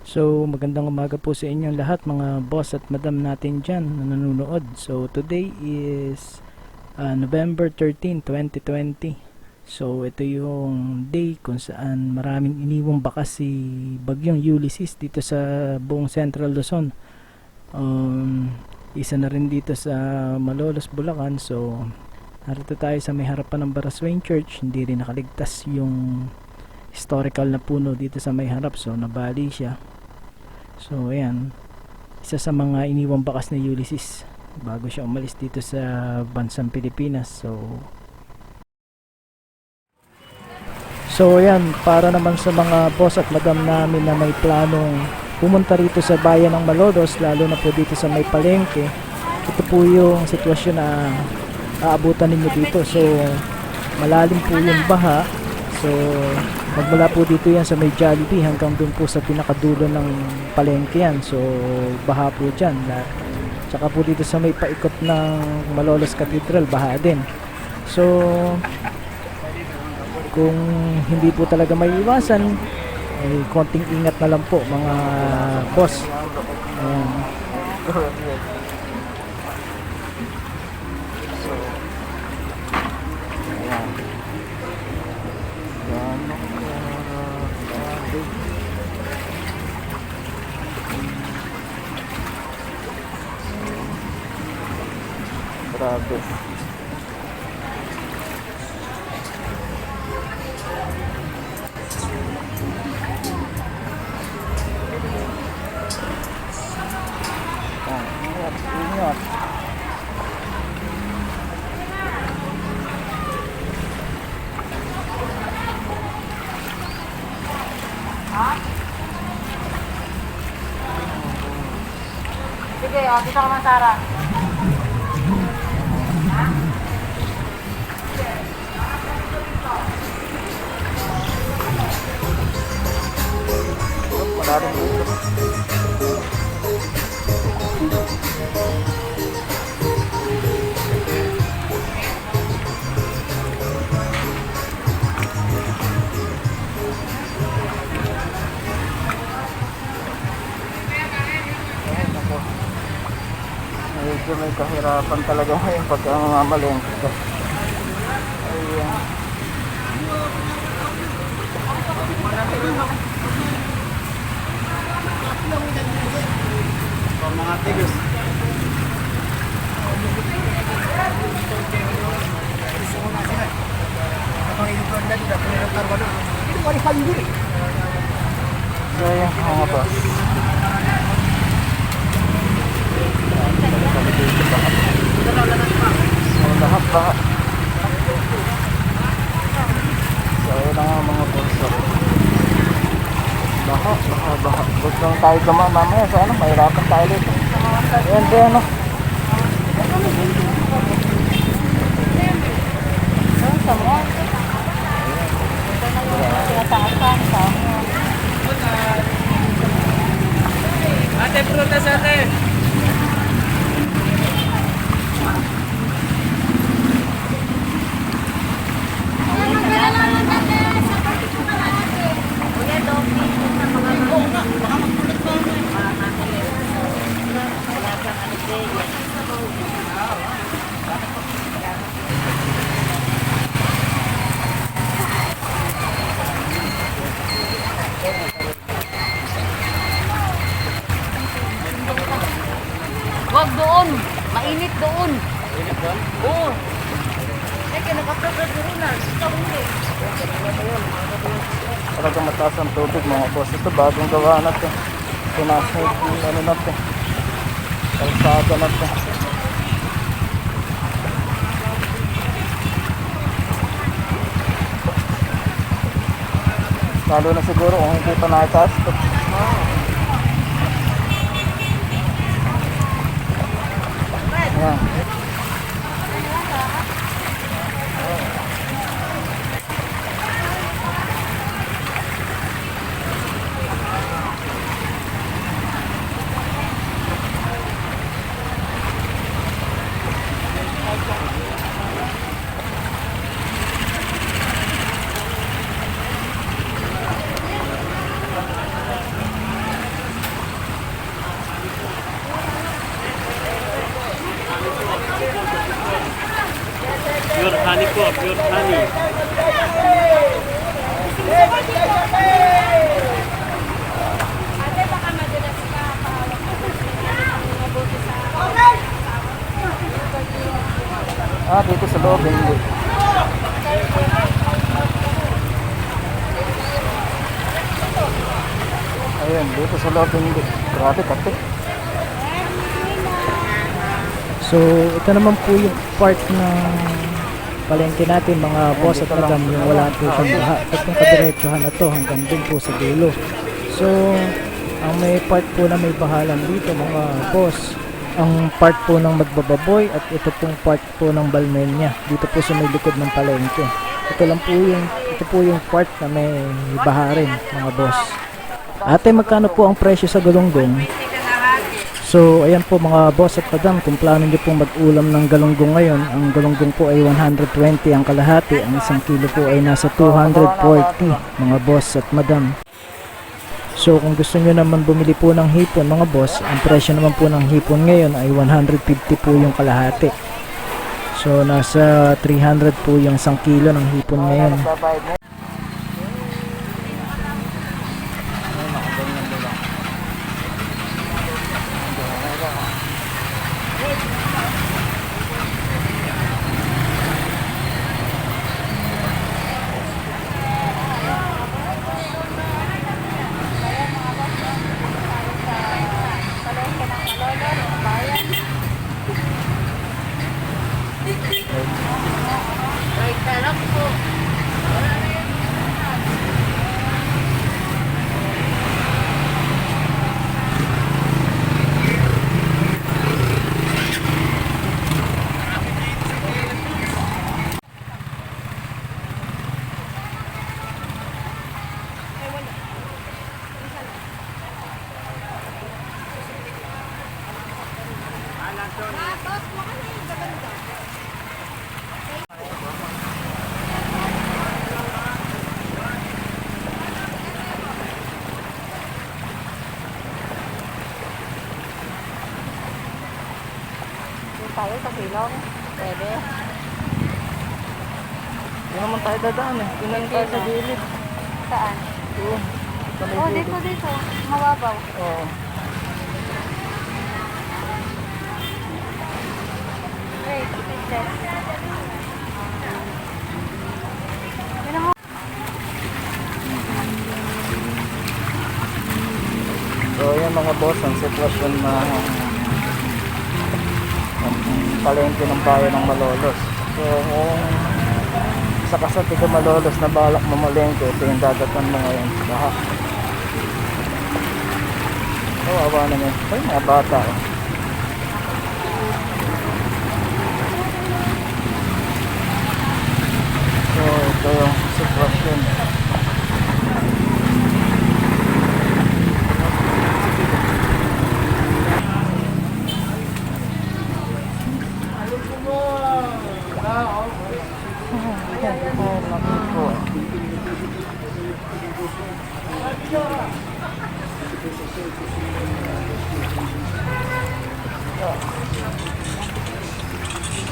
So, magandang umaga po sa inyong lahat mga boss at madam natin dyan na nanonood. So, today is November 13, 2020. So, ito yung day kung saan maraming iniwang bakas si Bagyong Ulysses dito sa buong Central Luzon. Isa na rin dito sa Malolos, Bulacan. So, narito tayo sa may harapan ng Baraswain Church. Hindi rin nakaligtas yung historical na puno dito sa may harap. So, nabali siya. So ayan, isa sa mga iniwang bakas na Ulysses bago siya umalis dito sa bansang Pilipinas. So ayan, para naman sa mga boss at madam namin na may planong pumunta rito sa bayan ng Malolos, lalo na po dito sa may palengke, ito po yung sitwasyon na aabutan ninyo dito. So malalim po yung baha. So magmula po dito yan sa may Jollibee hanggang dun po sa pinakadulo ng palengke yan. So baha po dyan. Tsaka po dito sa may paikot ng Malolos Cathedral, baha din. So kung hindi po talaga may iwasan, ay konting ingat na lang po mga boss. Ayan. Grabe. Ingat. Sige, dito ka man, Sarah. Wala rin dito. Medyo may kahirapan talaga ngayon pagka mamalengke ka. Ayan. Mga tigos. So ayan mga boss. So lahat baha. So ayan na nga mga boss. Baha. Huwag lang tayo gama mamaya sa ano, mahirapan tayo dito. Ayan din ano. Ate, prutas ate! Wag doon. Mainit doon. Mainit doon? Oo. Kaya nakapagod doon na. Ikaw hindi. Talagang mataas ang tubig mga boss. Ito bagong gawa na ito. Pinasa yung ano na ito. Kalsada na ito. Lalo na siguro kung hindi pa nakitaas ito. Ayan. po, pure honey. Ate, baka madalas ka pahawak ko ng mabuti sa Dito sa loob, hindi. Ayun, dito sa loob, hindi. Grabe, kape. So, ito naman po yung part ng palengke natin mga boss at madam, yung wala po siyang baha. Itong kadiretsuhan na to hanggang dun po sa dulo. So, ang may part po na may bahalan dito mga boss, ang part po ng magbababoy at ito pong part po ng balmenya dito po sa may likod ng palengke. Ito po yung part na may baha rin mga boss. Ate, magkano po ang presyo sa galunggong? So, ayan po mga boss at madam, kung plano nyo pong mag-ulam ng galunggong ngayon, ang galunggong po ay 120 ang kalahati, ang isang kilo po ay nasa 240 mga boss at madam. So, kung gusto nyo naman bumili po ng hipon mga boss, ang presyo naman po ng hipon ngayon ay 150 po yung kalahati. So, nasa 300 po yung isang kilo ng hipon ngayon. Babayad na. Right na lang po. tayo sa silong. Pwede. Hindi naman tayo dadaan eh. Doon lang tayo sa gilid. Saan? Oo. Sa may Oh, gilid. dito. Mababaw. Oo. Wait, speechless. Yun ang So yan mga boss, ang sitwasyon na palengke ng bayan ng Malolos. So kung sa kasatiga Malolos na balak mamalengke, ito yung dadatan mo ngayon. Baha. Kawawa naman. Ay, mga bata. Oh. So ito yung sitwasyon.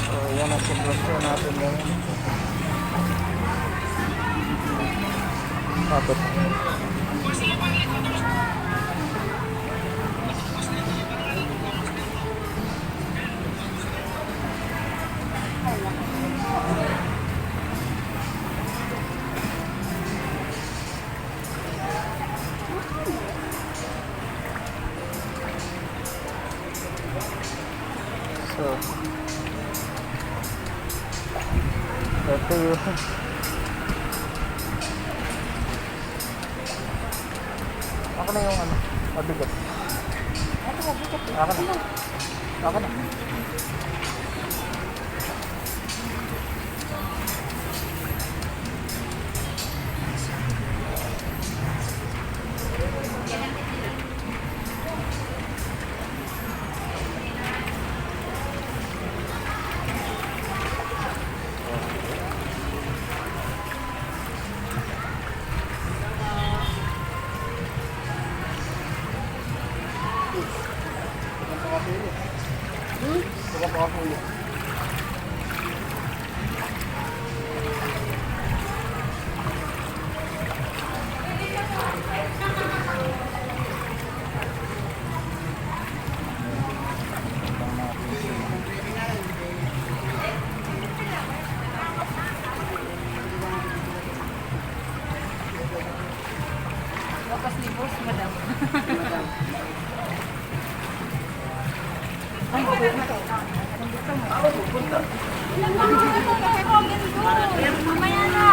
So, yan ang sitwasyon natin ngayon. Tapos, so, ito yung ako na yung ano, mabigat. Ako na. Ako na. Mamaya na.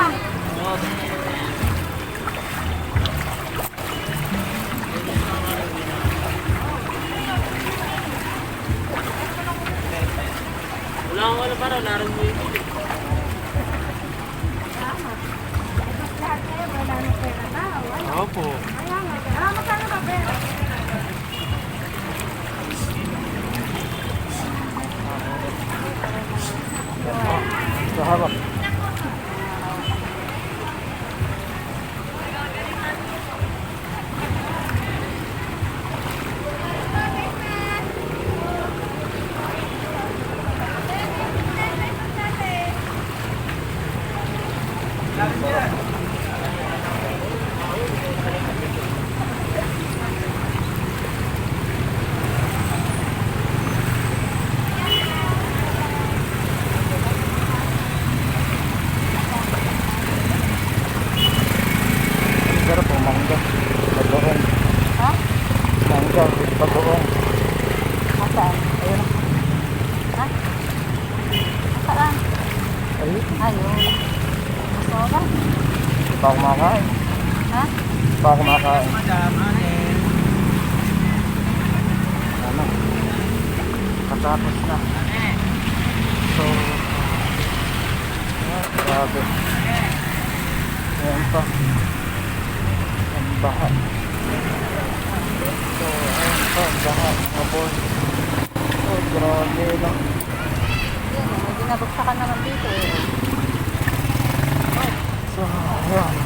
Lahat kayo, wala nang pera na. Wala. Opo. Kaya nga. Magkano ba pera? Sa harap. Sarap po, mangga. Bagoong. Ha? Mangga, with bagoong. Saan? Ayun. Ha? Saan? Ayun. Ayun. Gusto mo ba? Hindi pa ako kumakain. Ha? Hindi pa ako kumakain. Ano? Katapos na. So, grabe. Ayan pa. Ang baha. So, ayan pa. Ang baha. Mga boss. Oh, grabe lang. Yun, may binabagsakan naman dito eh. So, ayan.